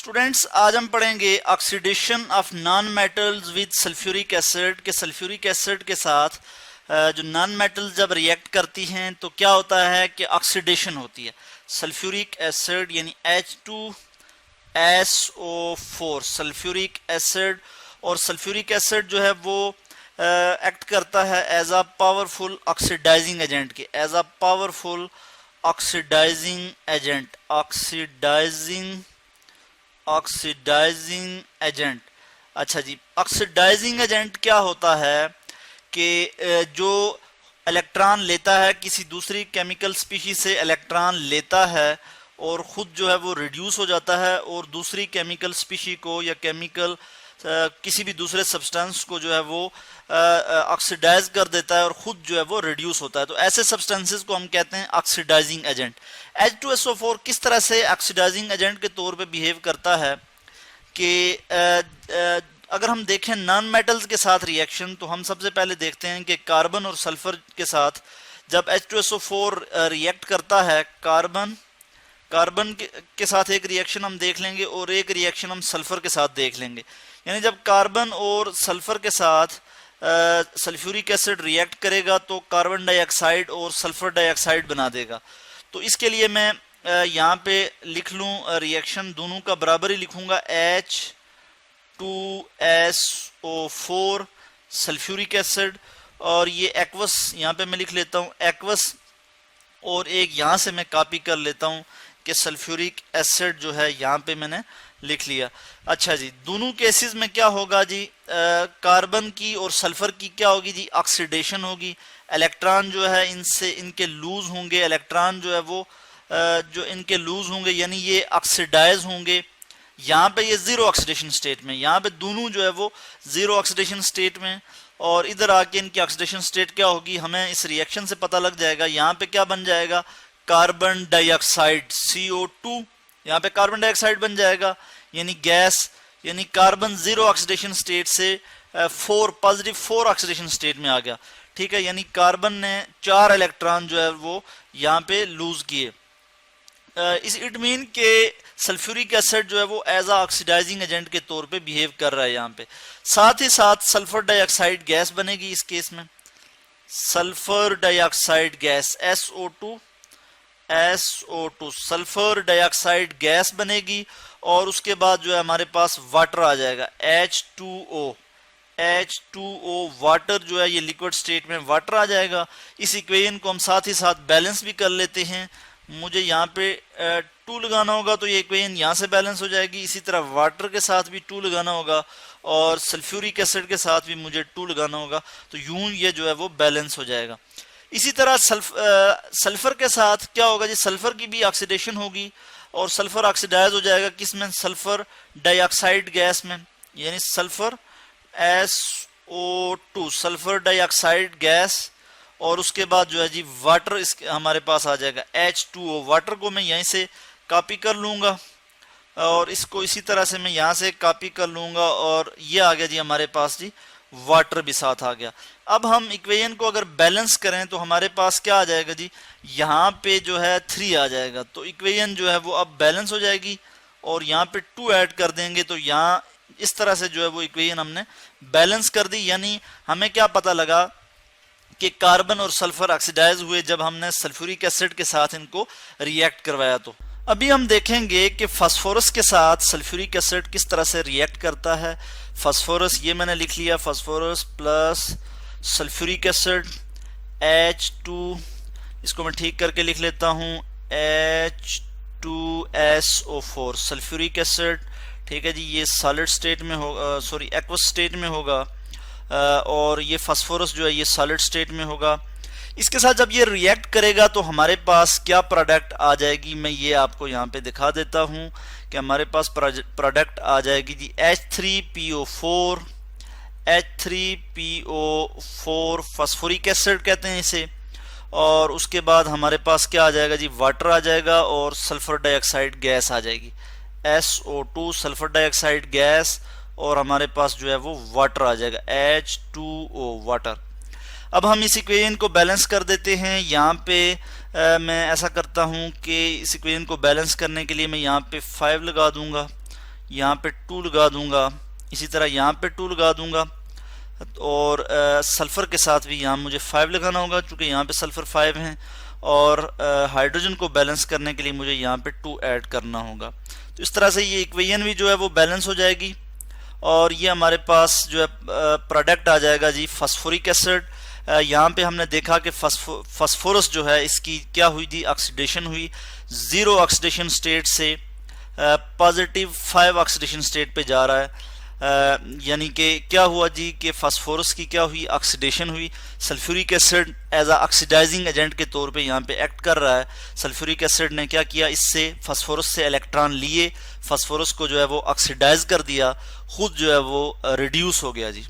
Students, आज हम पढ़ेंगे oxidation of non metals with sulphuric acid के सल्फ्यूरिक एसिड के साथ जो नॉन मेटल्स जब रिएक्ट करती हैं तो क्या होता है कि ऑक्सीडेशन होती है। सल्फ्यूरिक एसिड यानी H2SO4 सल्फ्यूरिक एसिड, और सल्फ्यूरिक एसिड जो है वो एक्ट करता है as a powerful oxidising agent के, as a powerful oxidising agent, oxidising agent. अच्छा जी, ऑक्सीडाइजिंग एजेंट क्या होता है कि जो इलेक्ट्रॉन लेता है, किसी दूसरी केमिकल स्पीशीज से इलेक्ट्रॉन लेता है और ख़ुद जो है वो रिड्यूस हो जाता है और दूसरी केमिकल स्पीशी को या केमिकल किसी भी दूसरे सब्सटेंस को जो है वो ऑक्सीडाइज कर देता है और ख़ुद जो है वो रिड्यूस होता है। तो ऐसे सब्सटेंसेस को हम कहते हैं ऑक्सीडाइजिंग एजेंट। H2SO4 किस तरह से ऑक्सीडाइजिंग एजेंट के तौर पे बिहेव करता है कि अगर हम देखें नॉन मेटल्स के साथ रिएक्शन, तो हम सबसे पहले देखते हैं कि कार्बन और सल्फर के साथ जब H2SO4 रिएक्ट करता है, कार्बन के साथ एक रिएक्शन हम देख लेंगे और एक रिएक्शन हम सल्फर के साथ देख लेंगे। यानी जब कार्बन और सल्फर के साथ सल्फ्यूरिक एसिड रिएक्ट करेगा तो कार्बन डाइऑक्साइड और सल्फर डाइऑक्साइड बना देगा। तो इसके लिए मैं यहाँ पे लिख लूँ रिएक्शन, दोनों का बराबर ही लिखूंगा, H2SO4 सल्फ्यूरिक एसिड, और ये एक्वस यहाँ पे मैं लिख लेता हूँ एक्वस, और एक यहाँ से मैं कॉपी कर लेता हूँ कि सल्फ्यूरिक एसिड जो है यहाँ पे मैंने लिख लिया। अच्छा जी, दोनों केसेस में क्या होगा जी, कार्बन की और सल्फर की क्या होगी जी, ऑक्सीडेशन होगी। इलेक्ट्रॉन जो है इनके लूज होंगे, इलेक्ट्रॉन जो है वो जो इनके लूज होंगे यानी ये ऑक्सीडाइज होंगे। यहाँ पे ये जीरो ऑक्सीडेशन स्टेट में, यहाँ पे दोनों जो है वो जीरो ऑक्सीडेशन स्टेट में, और इधर आके इनकी ऑक्सीडेशन स्टेट क्या होगी हमें इस रिएक्शन से पता लग जाएगा। यहाँ पे क्या बन जाएगा, कार्बन डाइऑक्साइड CO2, यहाँ पे कार्बन डाइऑक्साइड बन जाएगा यानी गैस, यानी कार्बन जीरो ऑक्सीडेशन स्टेट से पॉजिटिव 4 ऑक्सीडेशन स्टेट में आ गया। ठीक है, यानी कार्बन ने 4 इलेक्ट्रॉन जो है वो यहाँ पे लूज किए। इस इट मीन के सल्फ्यूरिक एसिड जो है वो एज अ ऑक्सीडाइजिंग एजेंट के तौर पे बिहेव कर रहा है यहाँ पे। साथ ही साथ सल्फर डाइऑक्साइड गैस बनेगी इस केस में, sulphur dioxide gas SO2 sulphur dioxide gas बनेगी, और उसके बाद जो है हमारे पास वाटर आ जाएगा H2O वाटर जो है ये लिक्विड स्टेट में वाटर आ जाएगा। इस इक्वेशन को हम साथ ही साथ बैलेंस भी कर लेते हैं। मुझे यहाँ पे 2 लगाना होगा तो ये इक्वेशन यहाँ से बैलेंस हो जाएगी। इसी तरह वाटर के साथ भी 2 लगाना होगा और सल्फ्यूरिक एसिड के साथ भी मुझे 2 लगाना होगा, तो यूं ये जो है वो बैलेंस हो जाएगा। इसी तरह सल्फर के साथ क्या होगा जी, सल्फर की भी ऑक्सीडेशन होगी और सल्फर ऑक्सीडाइज हो जाएगा किसमें, सल्फर डाइऑक्साइड गैस में, यानी sulphur SO2 sulphur dioxide gas, और उसके बाद जो है जी वाटर इसके हमारे पास आ जाएगा H2O। वाटर को मैं यहीं से कॉपी कर लूँगा और इसको इसी तरह से मैं यहाँ से कॉपी कर लूँगा, और ये आ गया जी हमारे पास जी वाटर भी साथ आ गया। अब हम इक्वेशन को अगर बैलेंस करें तो हमारे पास क्या आ जाएगा जी, यहाँ पे जो है 3 आ जाएगा, तो इक्वेशन जो है वो अब बैलेंस हो जाएगी, और यहाँ पे 2 ऐड कर देंगे तो यहाँ इस तरह से जो है वो इक्वेशन हमने बैलेंस कर दी। यानी हमें क्या पता लगा कि कार्बन और सल्फर ऑक्सीडाइज हुए जब हमने सल्फ्यूरिक एसिड के साथ इनको रिएक्ट करवाया। तो अभी हम देखेंगे कि फास्फोरस के साथ सल्फ्यूरिक एसिड किस तरह से रिएक्ट करता है। फास्फोरस ये मैंने लिख लिया, phosphorus plus sulphuric acid H2, इसको मैं ठीक करके लिख लेता हूँ H2SO4 सल्फ्यूरिक एसिड। ठीक है जी, ये सॉलिड स्टेट में होगा, सॉरी एक्वस स्टेट में होगा, और ये फास्फोरस जो है ये सॉलिड स्टेट में होगा। इसके साथ जब ये रिएक्ट करेगा तो हमारे पास क्या प्रोडक्ट आ जाएगी, मैं ये आपको यहाँ पे दिखा देता हूँ कि हमारे पास प्रोडक्ट आ जाएगी जी H3PO4 फास्फोरिक एसिड कहते हैं इसे, और उसके बाद हमारे पास क्या आ जाएगा जी, वाटर आ जाएगा और सल्फर डाइऑक्साइड गैस आ जाएगी SO2 सल्फर डाइऑक्साइड गैस, और हमारे पास जो है वो वाटर आ जाएगा H2O वाटर। अब हम इस इक्वेशन को बैलेंस कर देते हैं। यहाँ पे मैं ऐसा करता हूँ कि इस इक्वेशन को बैलेंस करने के लिए मैं यहाँ पे 5 लगा दूंगा, यहाँ पे 2 लगा दूंगा, इसी तरह यहाँ पे 2 लगा दूंगा, और सल्फ़र के साथ भी यहाँ मुझे 5 लगाना होगा क्योंकि यहाँ पे सल्फ़र 5 हैं, और हाइड्रोजन को बैलेंस करने के लिए मुझे यहाँ पे 2 ऐड करना होगा। तो इस तरह से ये इक्वेशन भी जो है वो बैलेंस हो जाएगी, और ये हमारे पास जो है प्रोडक्ट आ जाएगा जी फास्फोरिक एसिड। यहाँ पे हमने देखा कि फास्फोरस जो है इसकी क्या हुई थी, ऑक्सीडेशन हुई, 0 ऑक्सीडेशन स्टेट से पॉजिटिव 5 ऑक्सीडेशन स्टेट पे जा रहा है। यानी कि क्या हुआ जी कि फास्फोरस की क्या हुई, ऑक्सीडेशन हुई। सल्फ्यूरिक एसिड एज आ ऑक्सीडाइजिंग एजेंट के तौर पे यहाँ पे एक्ट कर रहा है। सल्फ्यूरिक एसिड ने क्या किया, इससे फास्फोरस से इलेक्ट्रॉन लिए, फास्फोरस को जो है वो ऑक्सीडाइज कर दिया, खुद जो है वो रिड्यूस हो गया जी।